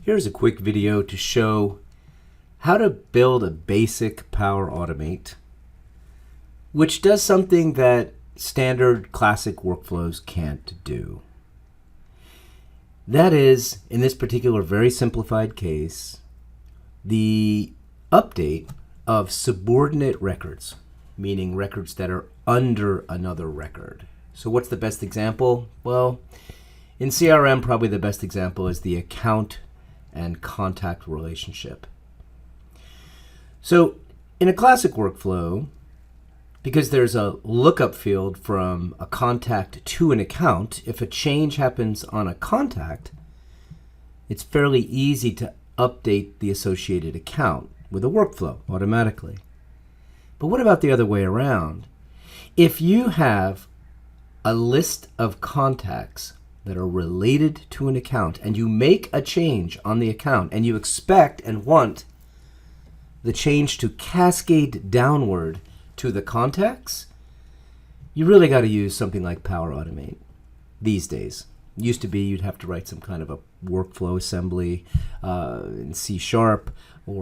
Here's a quick video to show how to build a basic Power Automate, which does something that standard classic workflows can't do. That is, in this particular very simplified case, the update of subordinate records, meaning records that are under another record. So what's the best example? Well, in CRM, probably the best example is the account and contact relationship. So in a classic workflow, because there's a lookup field from a contact to an account, if a change happens on a contact, it's fairly easy to update the associated account with a workflow automatically. But what about the other way around? If you have a list of contacts that are related to an account and you make a change on the account and you expect and want the change to cascade downward to the contacts, you really got to use something like Power Automate these days. It used to be you'd have to write some kind of a workflow assembly in C# or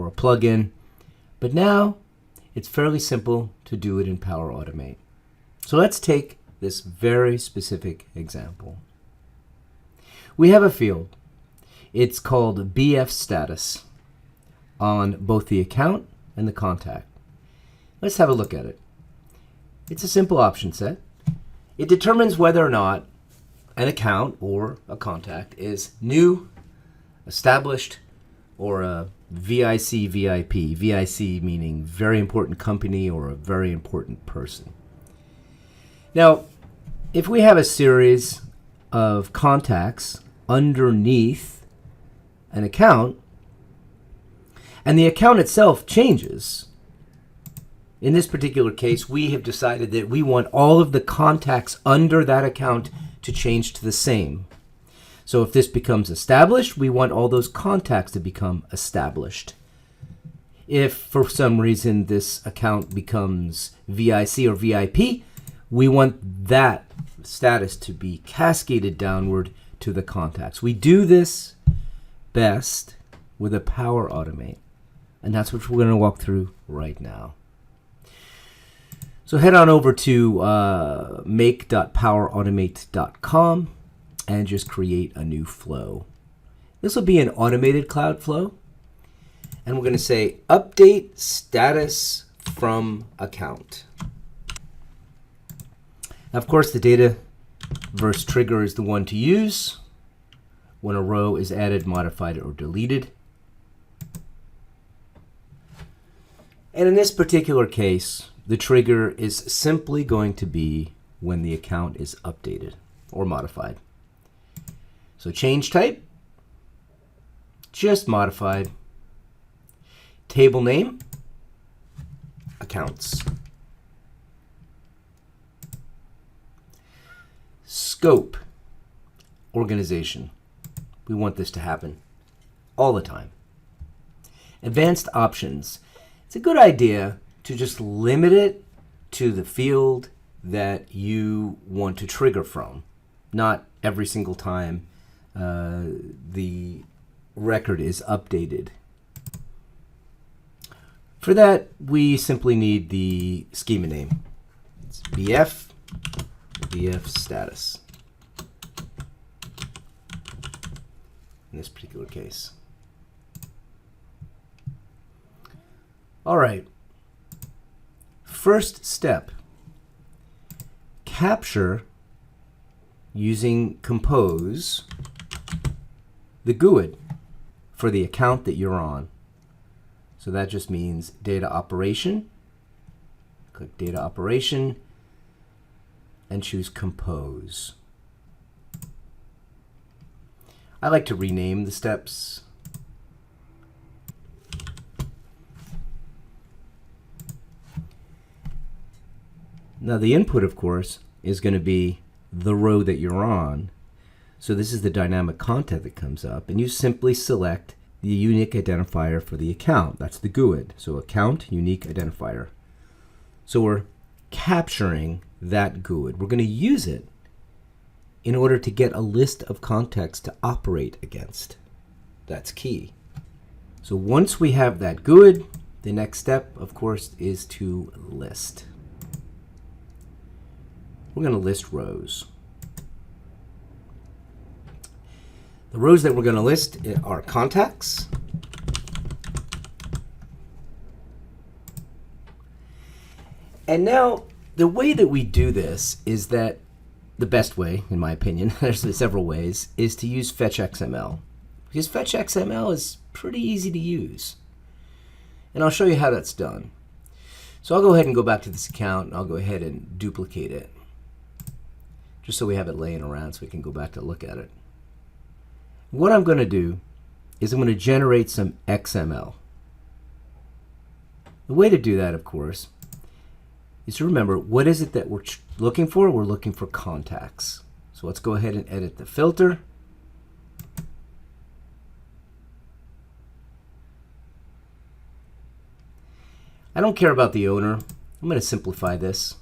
a plugin, but now it's fairly simple to do it in Power Automate. So let's take this very specific example. We have a field. It's called BF status on both the account and the contact. Let's have a look at it. It's a simple option set. It determines whether or not an account or a contact is new, established, or a VIC VIP. VIC meaning very important company or a very important person. Now, if we have a series of contacts underneath an account, and the account itself changes, in this particular case, we have decided that we want all of the contacts under that account to change to the same. So if this becomes established, we want all those contacts to become established. If for some reason this account becomes VIC or VIP, we want that status to be cascaded downward to the contacts. We do this best with a Power Automate, and that's what we're going to walk through right now. So head on over to make.powerautomate.com and just create a new flow. This will be an automated cloud flow, and we're going to say update status from account. Now, of course, the data verse trigger is the one to use when a row is added, modified, or deleted. And in this particular case, the trigger is simply going to be when the account is updated or modified. So change type, just modified. Table name, accounts. Scope, organization. We want this to happen all the time. Advanced options. It's a good idea to just limit it to the field that you want to trigger from, not every single time the record is updated. For that, we simply need the schema name. It's BF status in this particular case. All right. First step, capture using compose the GUID for the account that you're on. So that just means data operation. Click data operation and choose compose. I like to rename the steps. Now the input, of course, is going to be the row that you're on. So this is the dynamic content that comes up, and you simply select the unique identifier for the account. That's the GUID. So account unique identifier. So we're capturing that GUID. We're going to use it in order to get a list of contacts to operate against. That's key. So once we have that GUID, the next step, of course, is to list. We're going to list rows. The rows that we're going to list are contacts, and now the way that we do this is that the best way, in my opinion, there's several ways, is to use FetchXML. Because FetchXML is pretty easy to use. And I'll show you how that's done. So I'll go ahead and go back to this account, and I'll go ahead and duplicate it, just so we have it laying around so we can go back to look at it. What I'm going to do is I'm going to generate some XML. The way to do that, of course, is to remember, what is it that we're looking for? We're looking for contacts. So let's go ahead and edit the filter. I don't care about the owner. I'm going to simplify this.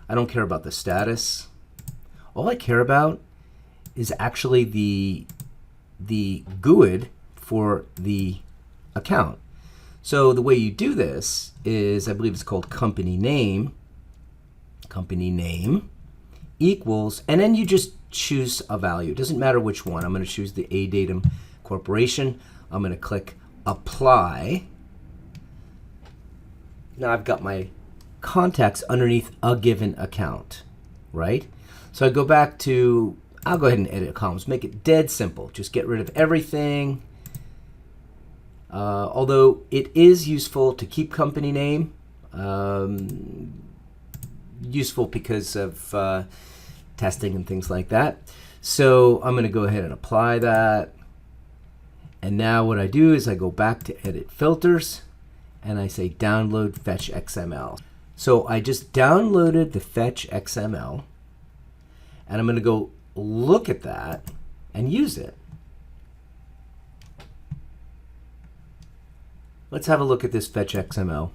I don't care about the status. All I care about is actually the GUID for the account. So the way you do this is, I believe it's called company name equals, and then you just choose a value. It doesn't matter which one. I'm going to choose the ADatum Corporation. I'm going to click apply. Now I've got my contacts underneath a given account, right? So I go back to, I'll go ahead and edit columns, make it dead simple. Just get rid of everything. Although it is useful to keep company name, useful because of testing and things like that. So I'm going to go ahead and apply that. And now what I do is I go back to edit filters, and I say download FetchXML. So I just downloaded the FetchXML, and I'm going to go look at that and use it. Let's have a look at this FetchXML.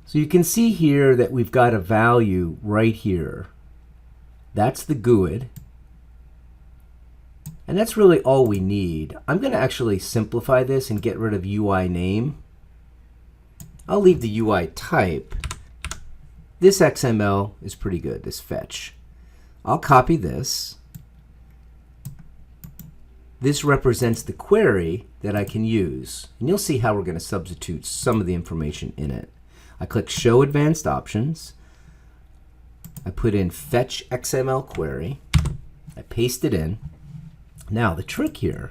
So you can see here that we've got a value right here. That's the GUID. And that's really all we need. I'm going to actually simplify this and get rid of UI name. I'll leave the UI type. This XML is pretty good, this fetch. I'll copy this. This represents the query that I can use. And you'll see how we're going to substitute some of the information in it. I click Show Advanced Options. I put in Fetch XML Query. I paste it in. Now, the trick here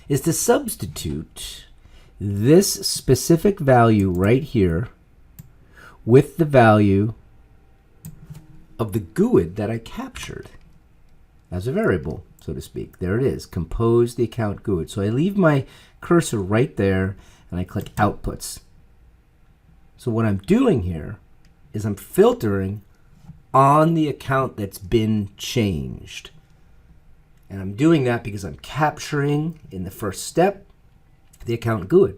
is to substitute this specific value right here with the value of the GUID that I captured as a variable, so to speak. There it is, compose the account GUID. So I leave my cursor right there, and I click Outputs. So what I'm doing here is I'm filtering on the account that's been changed. And I'm doing that because I'm capturing, in the first step, the account GUID.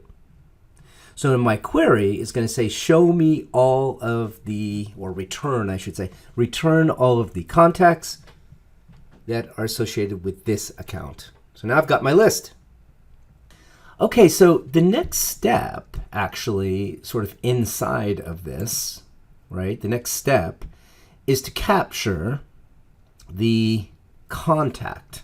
So in my query, it's going to say, show me all of the, or return, I should say, return all of the contacts that are associated with this account. So now I've got my list. Okay, so the next step, actually, sort of inside of this, right? The next step is to capture the contact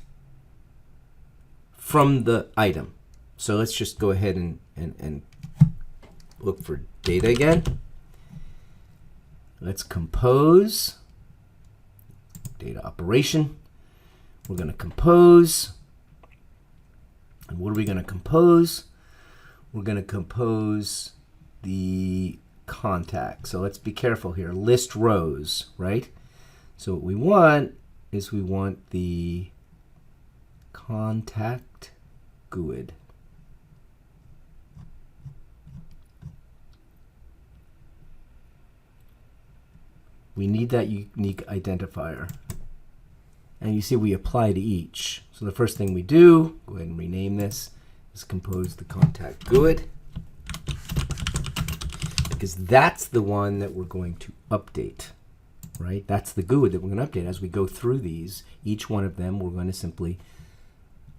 from the item. So let's just go ahead and look for data again. Let's compose data operation. We're going to compose. And what are we going to compose? We're going to compose the contact. So let's be careful here. List rows, right? So what we want is we want the contact GUID. We need that unique identifier. And you see we apply to each. So the first thing we do, go ahead and rename this, is compose the contact GUID. Because that's the one that we're going to update, right? That's the GUID that we're going to update. As we go through these, each one of them, we're going to simply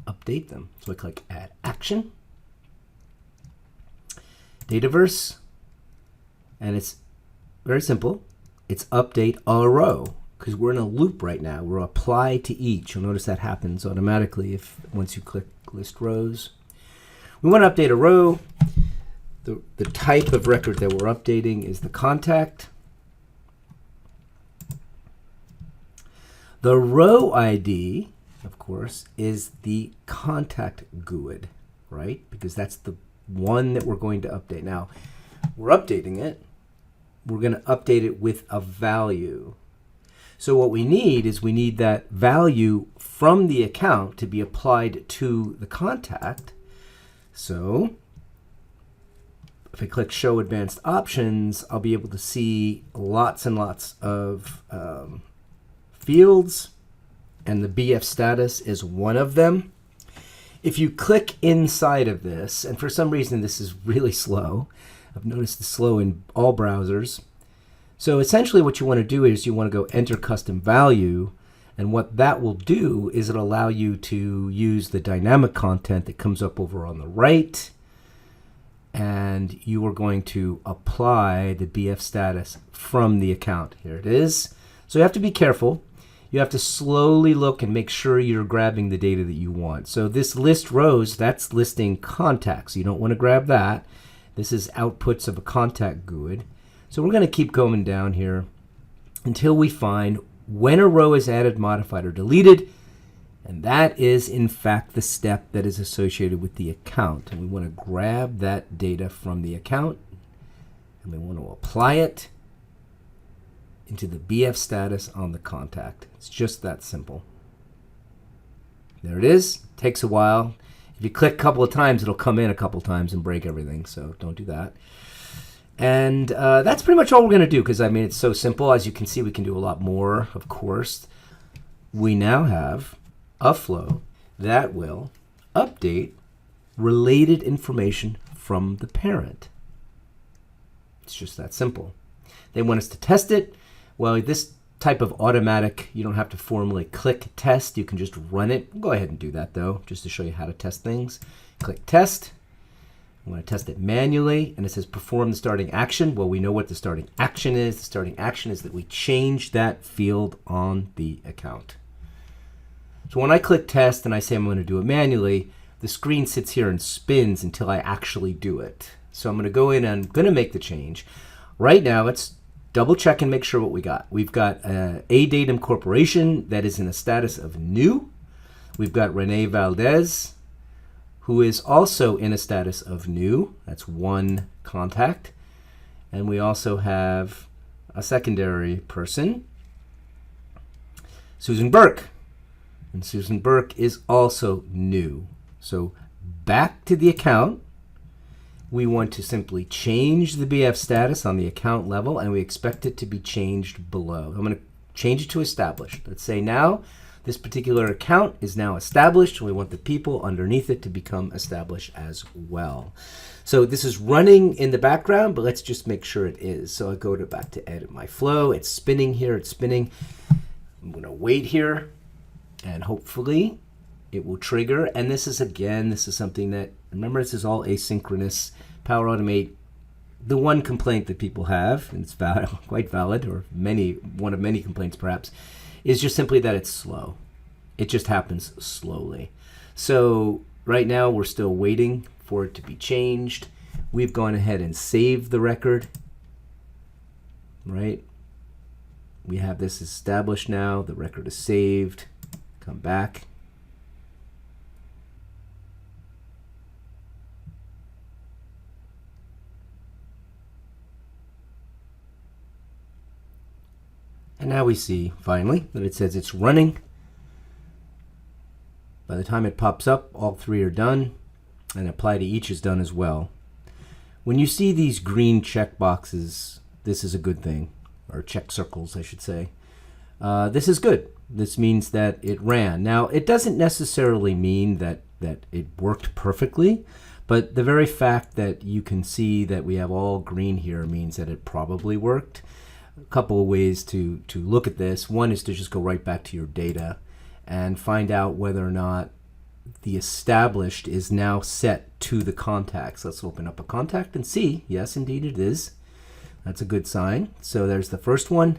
update them. So I click Add Action, Dataverse, and it's very simple. It's update a row, because we're in a loop right now. We're apply to each. You'll notice that happens automatically once you click List Rows. We want to update a row. The type of record that we're updating is the contact. The row ID, of course, is the contact GUID, right? Because that's the one that we're going to update. Now, we're updating it. We're going to update it with a value. So what we need that value from the account to be applied to the contact. So if I click Show Advanced Options, I'll be able to see lots and lots of fields, and the BF status is one of them. If you click inside of this, and for some reason this is really slow, I've noticed it's slow in all browsers. So essentially what you want to do is you want to go Enter Custom Value, and what that will do is it'll allow you to use the dynamic content that comes up over on the right, and you are going to apply the BF status from the account. Here it is. So you have to be careful. You have to slowly look and make sure you're grabbing the data that you want. So this list rows, that's listing contacts. You don't want to grab that. This is outputs of a contact GUID. So we're going to keep going down here until we find when a row is added, modified, or deleted. And that is, in fact, the step that is associated with the account. And we want to grab that data from the account, and we want to apply it into the BF status on the contact. It's just that simple. There it is. It takes a while. If you click a couple of times, it'll come in a couple of times and break everything, so don't do that. And that's pretty much all we're going to do, because, I mean, it's so simple. As you can see, we can do a lot more, of course. We now have a flow that will update related information from the parent. It's just that simple. They want us to test it. Well, this type of automatic, you don't have to formally click test. You can just run it. We'll go ahead and do that, though, just to show you how to test things. Click test. I'm going to test it manually, and it says perform the starting action. Well, we know what the starting action is. The starting action is that we change that field on the account. So when I click test and I say I'm going to do it manually, the screen sits here and spins until I actually do it. So I'm going to go in and I'm going to make the change. Right now, let's double check and make sure what we got. We've got a datum corporation that is in a status of new. We've got Renee Valdez, who is also in a status of new. That's one contact. And we also have a secondary person, Susan Burke. And Susan Burke is also new. So back to the account, we want to simply change the BF status on the account level, and we expect it to be changed below. I'm going to change it to established. Let's say now this particular account is now established, and we want the people underneath it to become established as well. So this is running in the background, but let's just make sure it is. So I go back to edit my flow. It's spinning here. It's spinning. I'm going to wait here, and hopefully it will trigger. And this is, again, this is something that, remember, this is all asynchronous. Power Automate, the one complaint that people have, and it's valid, quite valid, or one of many complaints perhaps, is just simply that it's slow. It just happens slowly. So right now we're still waiting for it to be changed. We've gone ahead and saved the record, right? We have this established now. The record is saved. Come back. And now we see, finally, that it says it's running. By the time it pops up, all three are done, and apply to each is done as well. When you see these green check boxes, this is a good thing, or check circles, I should say. This is good. This means that it ran. Now, it doesn't necessarily mean that it worked perfectly, but the very fact that you can see that we have all green here means that it probably worked. A couple of ways to look at this. One is to just go right back to your data and find out whether or not the established is now set to the contacts. Let's open up a contact and see. Yes, indeed it is. That's a good sign. So there's the first one,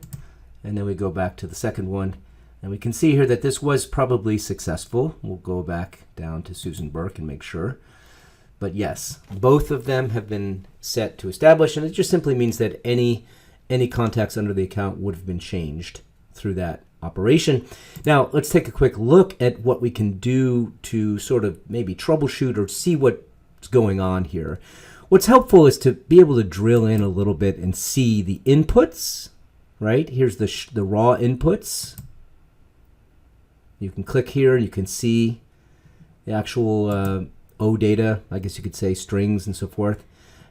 and then we go back to the second one, and we can see here that this was probably successful. We'll go back down to Susan Burke and make sure. But yes, both of them have been set to establish, and it just simply means that any contacts under the account would have been changed through that operation. Now, let's take a quick look at what we can do to sort of maybe troubleshoot or see what's going on here. What's helpful is to be able to drill in a little bit and see the inputs, right? Here's the raw inputs. You can click here and you can see the actual O data, I guess you could say strings and so forth.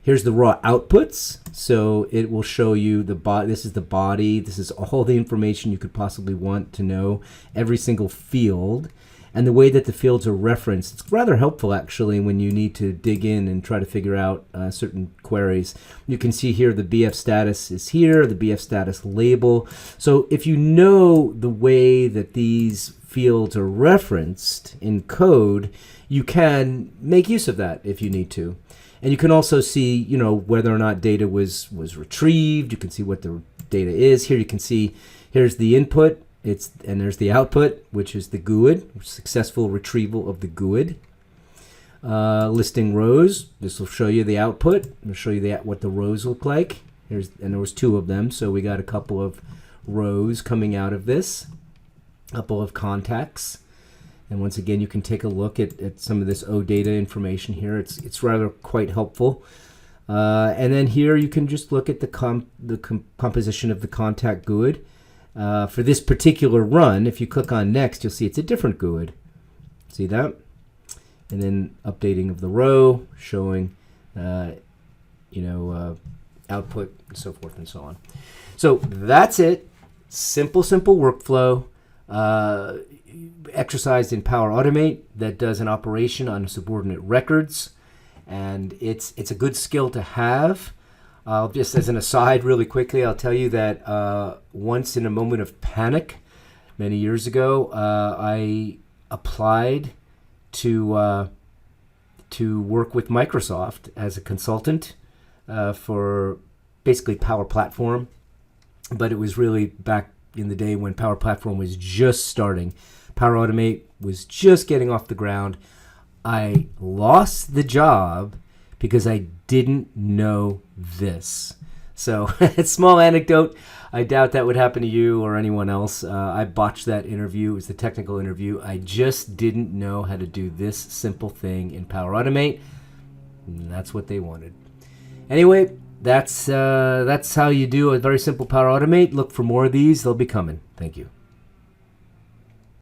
Here's the raw outputs. So it will show you the body. This is the body. This is all the information you could possibly want to know, every single field. And the way that the fields are referenced, it's rather helpful actually when you need to dig in and try to figure out certain queries. You can see here the BF status is here, the BF status label. So if you know the way that these fields are referenced in code, you can make use of that if you need to. And you can also see, you know, whether or not data was retrieved. You can see what the data is. Here you can see, here's the input. And there's the output, which is the GUID, successful retrieval of the GUID. Listing rows, this will show you the output. It'll show you what the rows look like. And there was 2 of them, so we got a couple of rows coming out of this, a couple of contacts. And once again, you can take a look at some of this OData information here. It's rather quite helpful. And then here you can just look at the composition of the contact GUID. For this particular run, if you click on next, you'll see it's a different GUID. See that? And then updating of the row, showing, output, and so forth and so on. So that's it. Simple workflow. Exercised in Power Automate that does an operation on subordinate records. And it's a good skill to have. Just as an aside really quickly, I'll tell you that once in a moment of panic, many years ago, I applied to work with Microsoft as a consultant for basically Power Platform. But it was really back in the day when Power Platform was just starting. Power Automate was just getting off the ground. I lost the job because I didn't know this. So, small anecdote. I doubt that would happen to you or anyone else. I botched that interview. It was the technical interview. I just didn't know how to do this simple thing in Power Automate. And that's what they wanted. Anyway, that's how you do a very simple Power Automate. Look for more of these. They'll be coming. Thank you.